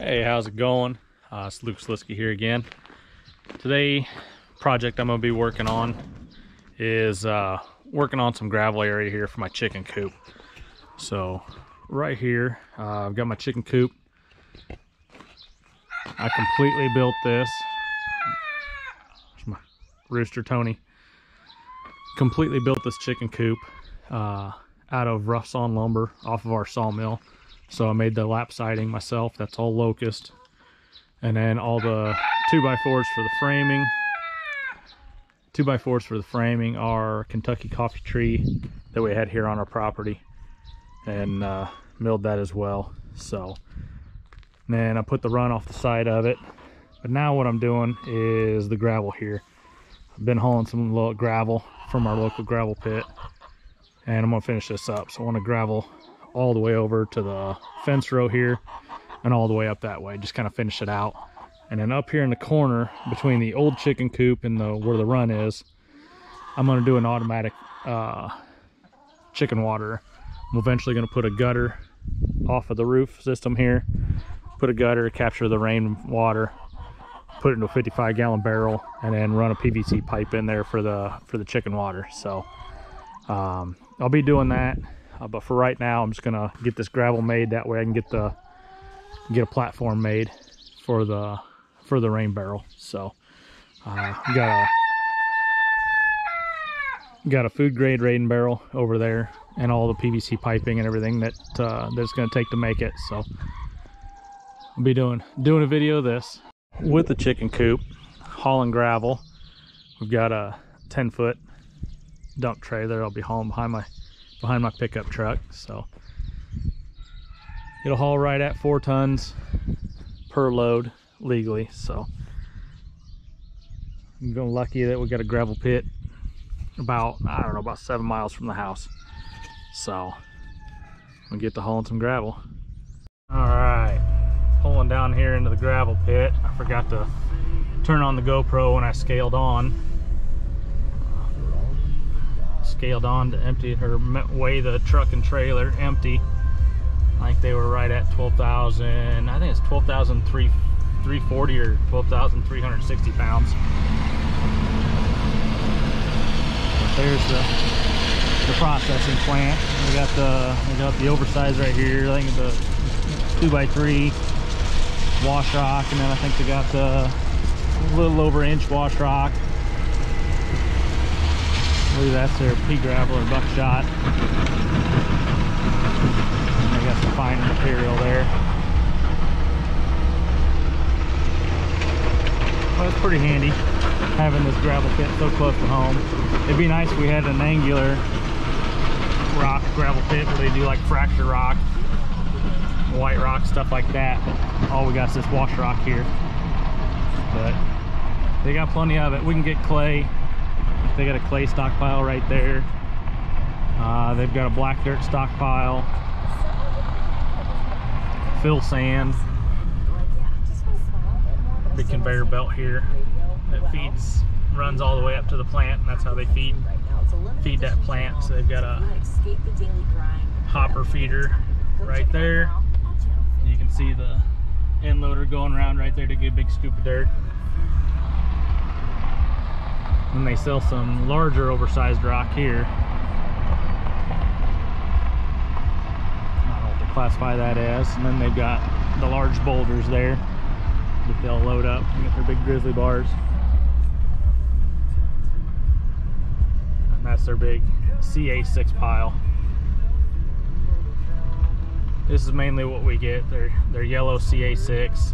Hey, how's it going? It's Luke Slisky here again. Today, project I'm going to be working on is working on some gravel area here for my chicken coop. So right here, I've got my chicken coop. I completely built this. There's my rooster Tony. Completely built this chicken coop out of rough sawn lumber off of our sawmill. So I made the lap siding myself. That's all locust. And then all the 2x4s for the framing. 2x4s for the framing are Kentucky coffee tree that we had here on our property. And milled that as well. So then I put the run off the side of it. But now what I'm doing is the gravel here. I've been hauling some little gravel from our local gravel pit. And I'm going to finish this up. So I want to gravel all the way over to the fence row here and all the way up that way, just kind of finish it out. And then up here in the corner between the old chicken coop and where the run is, I'm going to do an automatic chicken water. I'm eventually going to put a gutter off of the roof system here, put a gutter, capture the rain water, put it into a 55-gallon barrel, and then run a PVC pipe in there for the chicken water. So I'll be doing that. But for right now, I'm just gonna get this gravel made. That way I can get a platform made for the rain barrel. So got a food grade rain barrel over there, and all the PVC piping and everything that's gonna take to make it. So I'll be doing a video of this with the chicken coop, hauling gravel. We've got a 10-foot dump tray there. I'll be hauling behind my pickup truck. So it'll haul right at 4 tons per load legally. So I'm feeling lucky that we got a gravel pit about 7 miles from the house. So we'll get to hauling some gravel. All right, pulling down here into the gravel pit. I forgot to turn on the GoPro when I scaled on to empty or weigh the truck and trailer empty. I think they were right at 12,000. I think it's 12,340 or 12,360 pounds. But there's the processing plant. We got the oversized right here. I think the 2x3 wash rock, and then I think they got the little over inch wash rock. I believe that's their pea gravel or buckshot. And they got some finer material there. Well, it's pretty handy having this gravel pit so close to home. It'd be nice if we had an angular rock gravel pit where they do like fracture rock, white rock, stuff like that. But all we got is this wash rock here. But they got plenty of it. We can get clay. They got a clay stockpile right there. They've got a black dirt stockpile, fill sand, big conveyor belt here that runs all the way up to the plant, and that's how they feed that plant. So they've got a hopper feeder right there. You can see the end loader going around right there to get a big scoop of dirt. And they sell some larger oversized rock here. I don't know what to classify that as. And then they've got the large boulders there that they'll load up and get their big grizzly bars. And that's their big CA6 pile. This is mainly what we get, their yellow CA6.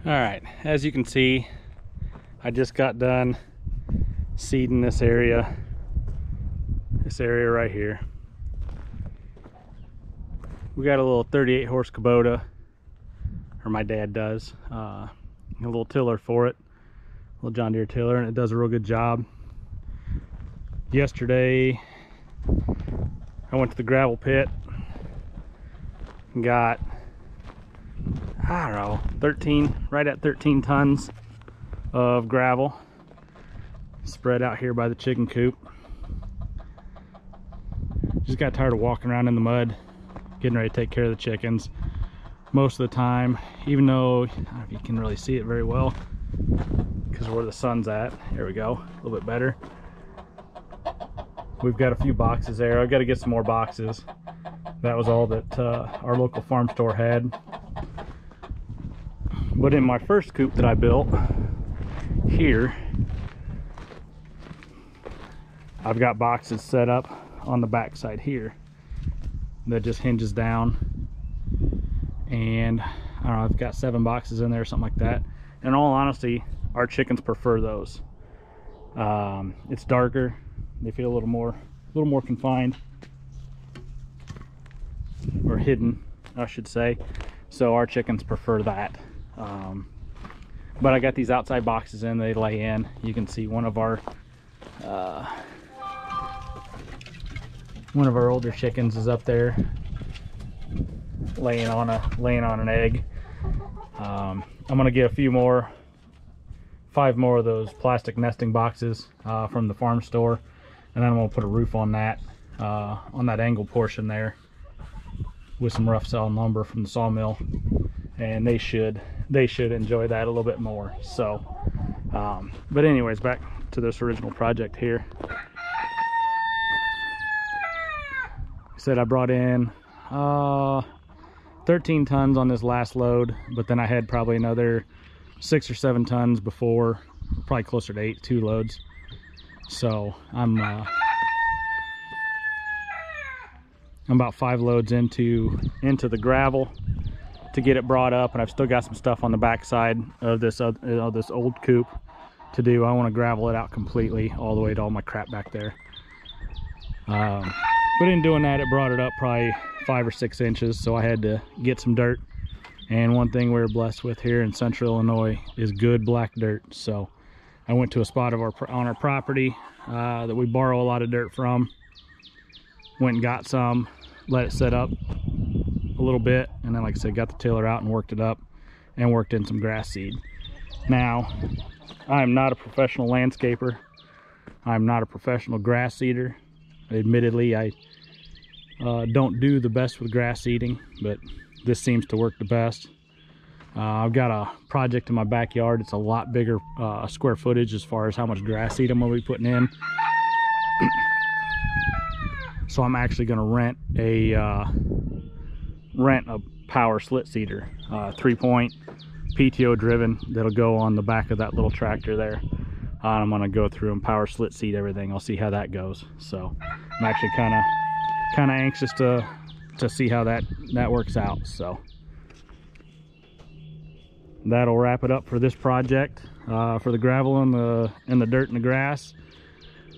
All right, as you can see, I just got done seeding this area right here. We got a little 38 horse Kubota, or my dad does, a little tiller for it, a little John Deere tiller, and it does a real good job. Yesterday I went to the gravel pit and got, I don't know, 13, right at 13 tons of gravel spread out here by the chicken coop. Just got tired of walking around in the mud, getting ready to take care of the chickens. Most of the time, even though, I don't know if you can really see it very well because of where the sun's at. There we go, a little bit better. We've got a few boxes there. I've got to get some more boxes. That was all that our local farm store had. But in my first coop that I built here, I've got boxes set up on the back side here that just hinges down, and I don't know, I've got 7 boxes in there or something like that. In all honesty, our chickens prefer those. It's darker, they feel a little more confined, or hidden, I should say. So our chickens prefer that. But I got these outside boxes in, they lay in. You can see one of our older chickens is up there laying on an egg. I'm gonna get a few more, 5 more of those plastic nesting boxes from the farm store, and then I'm gonna put a roof on that angle portion there with some rough sawn lumber from the sawmill, and they should enjoy that a little bit more. So but anyways, back to this original project here. I said I brought in 13 tons on this last load, but then I had probably another 6 or 7 tons before, probably closer to 2 loads. So I'm about 5 loads into the gravel to get it brought up, and I've still got some stuff on the back side of this old coop to do. I want to gravel it out completely all the way to all my crap back there. But in doing that, it brought it up probably 5 or 6 inches, so I had to get some dirt. And one thing we're blessed with here in central Illinois is good black dirt. So I went to a spot on our property that we borrow a lot of dirt from. Went and got some, let it set up a little bit, and then, like I said, got the tiller out and worked it up and worked in some grass seed. Now, I'm not a professional landscaper. I'm not a professional grass seeder. Admittedly, I don't do the best with grass seeding, but this seems to work the best. I've got a project in my backyard. It's a lot bigger square footage as far as how much grass seed I'm going to be putting in. So I'm actually going to rent a power slit seeder, 3-point PTO driven, that'll go on the back of that little tractor there. I'm going to go through and power slit seed everything. I'll see how that goes. So I'm actually kind of anxious to see how that works out. So that'll wrap it up for this project, for the gravel and the dirt and the grass.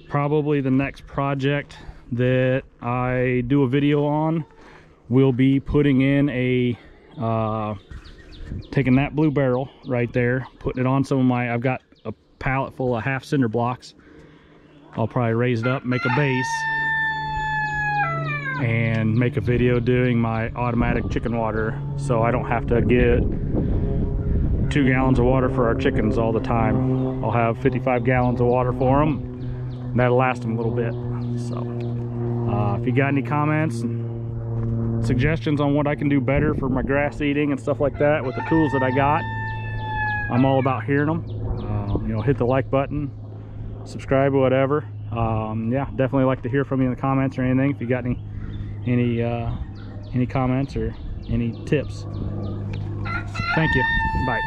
Probably the next project that I do a video on will be putting in taking that blue barrel right there, putting it on some of my, I've got a pallet full of half cinder blocks. I'll probably raise it up, make a base, and make a video doing my automatic chicken water, so I don't have to get 2 gallons of water for our chickens all the time. I'll have 55 gallons of water for them, and that'll last them a little bit. So if you got any comments, suggestions on what I can do better for my grass seeding and stuff like that with the tools that I got, I'm all about hearing them. You know, hit the like button, subscribe, or whatever. Yeah, definitely like to hear from you in the comments or anything if you got any comments or any tips. Thank you. Bye.